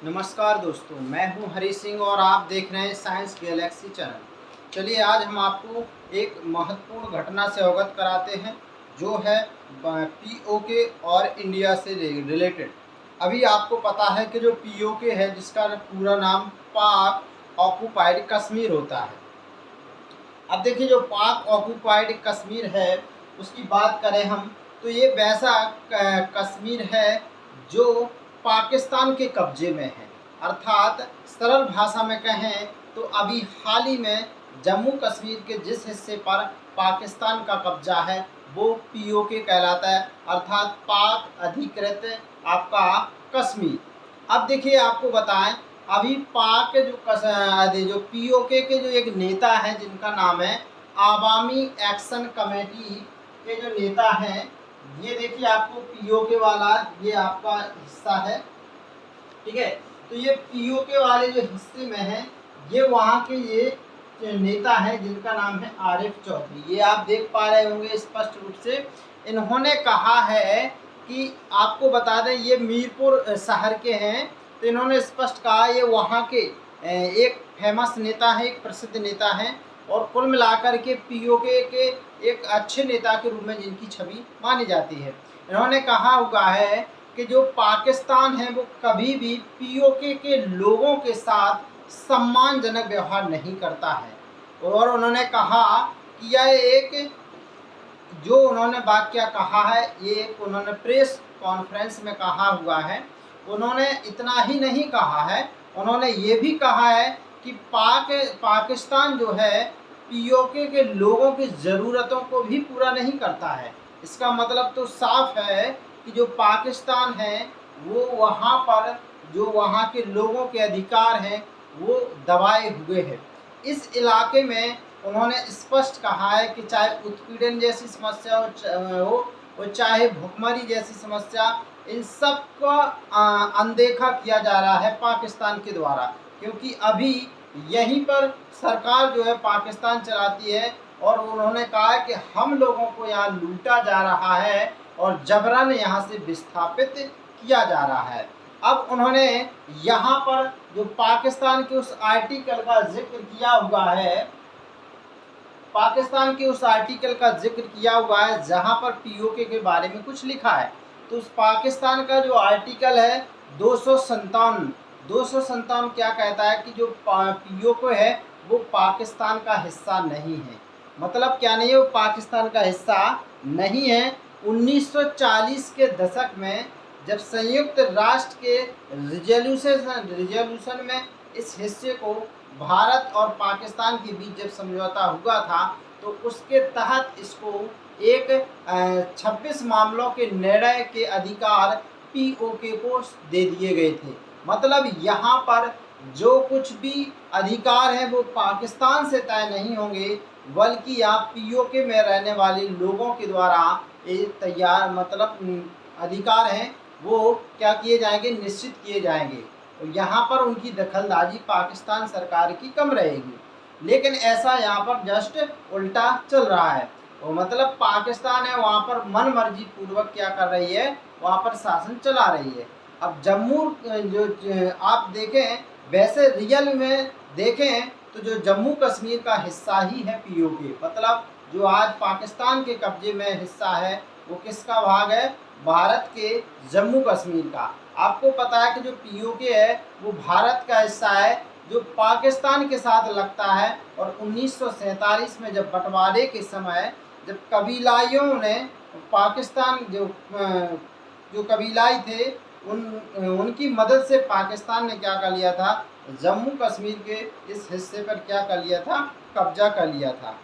नमस्कार दोस्तों, मैं हूं हरी सिंह और आप देख रहे हैं साइंस गैलेक्सी चैनल। चलिए आज हम आपको एक महत्वपूर्ण घटना से अवगत कराते हैं जो है पीओके और इंडिया से रिलेटेड। अभी आपको पता है कि जो पीओके है जिसका पूरा नाम पाक ऑक्युपाइड कश्मीर होता है। अब देखिए जो पाक ऑक्युपाइड कश्मीर है उसकी बात करें हम तो ये वैसा कश्मीर है जो पाकिस्तान के कब्जे में है। अर्थात सरल भाषा में कहें तो अभी हाल ही में जम्मू कश्मीर के जिस हिस्से पर पाकिस्तान का कब्जा है वो पीओके कहलाता है, अर्थात पाक अधिकृत आपका कश्मीर। अब देखिए आपको बताएं, अभी पाक जो पीओके के जो एक नेता हैं जिनका नाम है आवामी एक्शन कमेटी के जो नेता हैं, ये देखिए आपको पीओके वाला ये आपका हिस्सा है, ठीक है। तो ये पीओके वाले जो हिस्से में है ये वहाँ के ये नेता है जिनका नाम है आरिफ चौधरी। ये आप देख पा रहे होंगे स्पष्ट रूप से। इन्होंने कहा है कि आपको बता दें ये मीरपुर शहर के हैं, तो इन्होंने स्पष्ट कहा ये वहाँ के एक फेमस नेता है, एक प्रसिद्ध नेता हैं और कुल मिलाकर के पीओके के एक अच्छे नेता के रूप में जिनकी छवि मानी जाती है। इन्होंने कहा हुआ है कि जो पाकिस्तान है वो कभी भी पीओके के लोगों के साथ सम्मानजनक व्यवहार नहीं करता है। और उन्होंने कहा कि यह एक जो उन्होंने वाक्य कहा है ये एक उन्होंने प्रेस कॉन्फ्रेंस में कहा हुआ है। उन्होंने इतना ही नहीं कहा है, उन्होंने ये भी कहा है कि पाकिस्तान जो है पीओके के लोगों की ज़रूरतों को भी पूरा नहीं करता है। इसका मतलब तो साफ है कि जो पाकिस्तान है वो वहाँ पर जो वहाँ के लोगों के अधिकार हैं वो दबाए हुए हैं। इस इलाके में उन्होंने स्पष्ट कहा है कि चाहे उत्पीड़न जैसी समस्या हो और चाहे भुखमरी जैसी समस्या, इन सब का अनदेखा किया जा रहा है पाकिस्तान के द्वारा, क्योंकि अभी यहीं पर सरकार जो है पाकिस्तान चलाती है। और उन्होंने कहा है कि हम लोगों को यहाँ लूटा जा रहा है और जबरन यहाँ से विस्थापित किया जा रहा है। अब उन्होंने यहाँ पर जो पाकिस्तान के उस आर्टिकल का जिक्र किया हुआ है, पाकिस्तान के उस आर्टिकल का जिक्र किया हुआ है जहां पर पीओके के बारे में कुछ लिखा है। तो उस पाकिस्तान का जो आर्टिकल है 257 क्या कहता है कि जो पीओके है वो पाकिस्तान का हिस्सा नहीं है। मतलब क्या नहीं है, वो पाकिस्तान का हिस्सा नहीं है। 1940 के दशक में जब संयुक्त राष्ट्र के रिजोल्यूशन में इस हिस्से को भारत और पाकिस्तान के बीच जब समझौता हुआ था तो उसके तहत इसको एक 26 मामलों के निर्णय के अधिकार पीओके को दे दिए गए थे। मतलब यहाँ पर जो कुछ भी अधिकार हैं वो पाकिस्तान से तय नहीं होंगे, बल्कि यहाँ पीओके में रहने वाले लोगों के द्वारा ये तैयार मतलब अधिकार हैं वो क्या किए जाएंगे, निश्चित किए जाएंगे। तो यहाँ पर उनकी दखलंदाजी पाकिस्तान सरकार की कम रहेगी। लेकिन ऐसा यहाँ पर जस्ट उल्टा चल रहा है। तो मतलब पाकिस्तान है वहाँ पर मन मर्जी पूर्वक क्या कर रही है, वहाँ पर शासन चला रही है। अब जम्मू जो आप देखें, वैसे रियल में देखें तो जो जम्मू कश्मीर का हिस्सा ही है पीओके। मतलब जो आज पाकिस्तान के कब्जे में हिस्सा है वो किसका भाग है, भारत के जम्मू कश्मीर का। आपको पता है कि जो पीओके है वो भारत का हिस्सा है जो पाकिस्तान के साथ लगता है। और 1947 में जब बंटवारे के समय जब कबीलाइयों ने पाकिस्तान जो कबीलाई थे उनकी मदद से पाकिस्तान ने क्या कर लिया था, जम्मू कश्मीर के इस हिस्से पर क्या कर लिया था, कब्जा कर लिया था।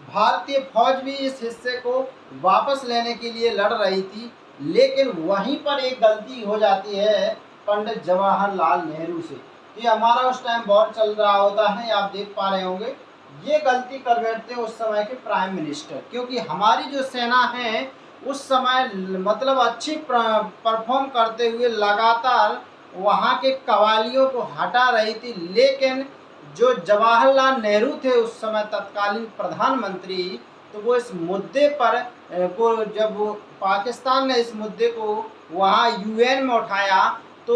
भारतीय फौज भी इस हिस्से को वापस लेने के लिए लड़ रही थी, लेकिन वहीं पर एक गलती हो जाती है पंडित जवाहरलाल नेहरू से। ये हमारा उस टाइम वॉर चल रहा होता है, आप देख पा रहे होंगे। ये गलती कर बैठते हैं उस समय के प्राइम मिनिस्टर, क्योंकि हमारी जो सेना है उस समय मतलब अच्छी परफॉर्म करते हुए लगातार वहाँ के कवालियों को हटा रही थी। लेकिन जो जवाहरलाल नेहरू थे उस समय तत्कालीन प्रधानमंत्री, तो वो इस मुद्दे पर को जब पाकिस्तान ने इस मुद्दे को वहाँ यूएन में उठाया तो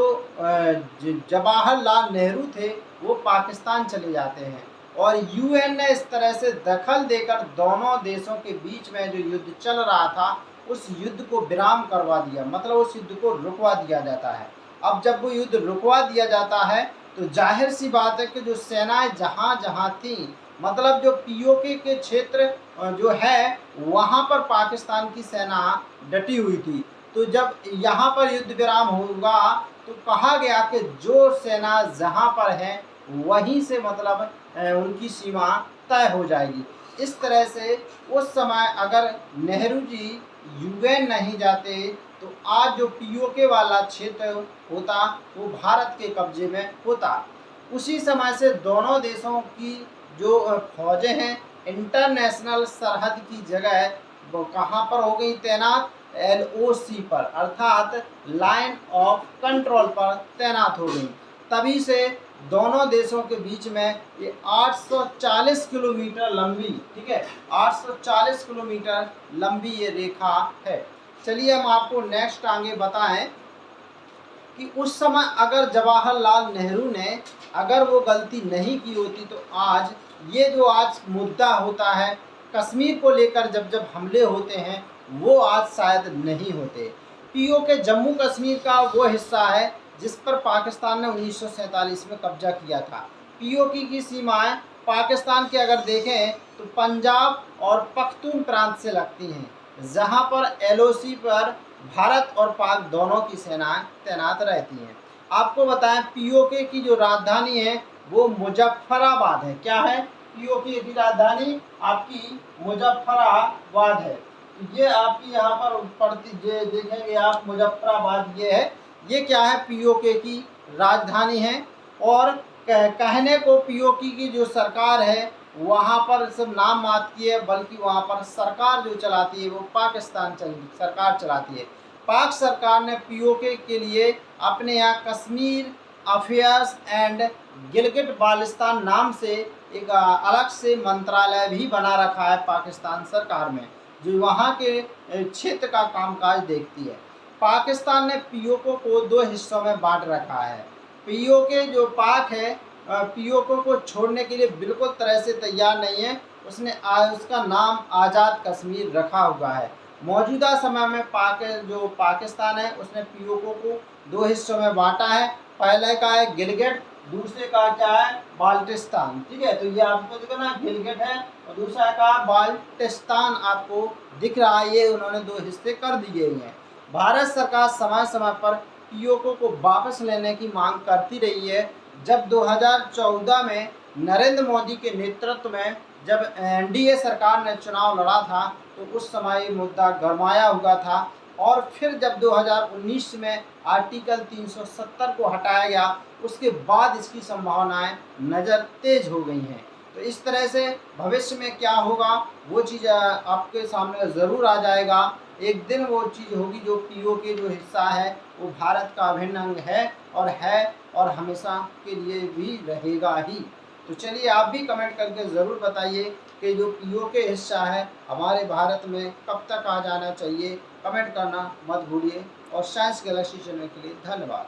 जवाहरलाल नेहरू थे वो पाकिस्तान चले जाते हैं और यूएन ने इस तरह से दखल देकर दोनों देशों के बीच में जो युद्ध चल रहा था उस युद्ध को विराम करवा दिया, मतलब उस युद्ध को रुकवा दिया जाता है। अब जब वो युद्ध रुकवा दिया जाता है तो जाहिर सी बात है कि जो सेनाएं जहाँ जहाँ थी, मतलब जो पीओके के क्षेत्र जो है वहाँ पर पाकिस्तान की सेना डटी हुई थी। तो जब यहाँ पर युद्ध विराम होगा तो कहा गया कि जो सेना जहाँ पर है वहीं से मतलब उनकी सीमा तय हो जाएगी। इस तरह से उस समय अगर नेहरू जी यूएन नहीं जाते तो आज जो पीओके वाला क्षेत्र होता वो भारत के कब्जे में होता। उसी समय से दोनों देशों की जो फौजें हैं इंटरनेशनल सरहद की जगह वो कहाँ पर हो गई तैनात, एलओसी पर अर्थात लाइन ऑफ कंट्रोल पर तैनात हो गई। तभी से दोनों देशों के बीच में ये 840 किलोमीटर लंबी, ठीक है, 840 किलोमीटर लंबी ये रेखा है। चलिए हम आपको नेक्स्ट आगे बताएं कि उस समय अगर जवाहरलाल नेहरू ने अगर वो गलती नहीं की होती तो आज ये जो आज मुद्दा होता है कश्मीर को लेकर जब जब हमले होते हैं वो आज शायद नहीं होते। पीओके जम्मू कश्मीर का वो हिस्सा है जिस पर पाकिस्तान ने 1947 में कब्जा किया था। पीओके की सीमाएं पाकिस्तान के अगर देखें तो पंजाब और पख्तून प्रांत से लगती हैं, जहां पर एलओसी पर भारत और पाक दोनों की सेनाएं तैनात रहती हैं। आपको बताएं पीओके की जो राजधानी है वो मुजफ्फराबाद है। क्या है? पीओके की राजधानी आपकी मुजफ्फराबाद है। ये आपकी यहाँ पर पड़ती देखेंगे आप मुजफ्फराबाद ये है। ये क्या है? पीओके की राजधानी है। और कहने को पीओके की जो सरकार है वहाँ पर सब नाम मात्र की है, बल्कि वहाँ पर सरकार जो चलाती है वो पाकिस्तान सरकार चलाती है। पाक सरकार ने पीओके के लिए अपने यहाँ कश्मीर अफेयर्स एंड गिलगिट बाल्टिस्तान नाम से एक अलग से मंत्रालय भी बना रखा है पाकिस्तान सरकार में, जो वहाँ के क्षेत्र का कामकाज देखती है। पाकिस्तान ने पीओके को दो हिस्सों में बांट रखा है। पीओके जो पाक है पीओके को छोड़ने के लिए बिल्कुल तरह से तैयार नहीं है। उसने उसका नाम आज़ाद कश्मीर रखा हुआ है। मौजूदा समय में पाकिस्तान है उसने पीओके को दो हिस्सों में बांटा है। पहले का है गिलगिट, दूसरे का क्या है? बाल्टिस्तान। ठीक है, तो ये आपको देखो ना गिलगिट है और दूसरा का बाल्टिस्तान आपको दिख रहा है। ये उन्होंने दो हिस्से कर दिए हैं। भारत सरकार समय समय पर पीओके को वापस लेने की मांग करती रही है। जब 2014 में नरेंद्र मोदी के नेतृत्व में जब एनडीए सरकार ने चुनाव लड़ा था तो उस समय ये मुद्दा गरमाया हुआ था। और फिर जब 2019 में आर्टिकल 370 को हटाया गया उसके बाद इसकी संभावनाएं नज़र तेज हो गई हैं। तो इस तरह से भविष्य में क्या होगा वो चीज़ आपके सामने ज़रूर आ जाएगा। एक दिन वो चीज़ होगी जो पीओके जो हिस्सा है वो भारत का अभिन्न अंग है और हमेशा के लिए भी रहेगा ही। तो चलिए आप भी कमेंट करके ज़रूर बताइए कि जो पीओके हिस्सा है हमारे भारत में कब तक आ जाना चाहिए। कमेंट करना मत भूलिए और साइंस गैलेक्सी चैनल के लिए धन्यवाद।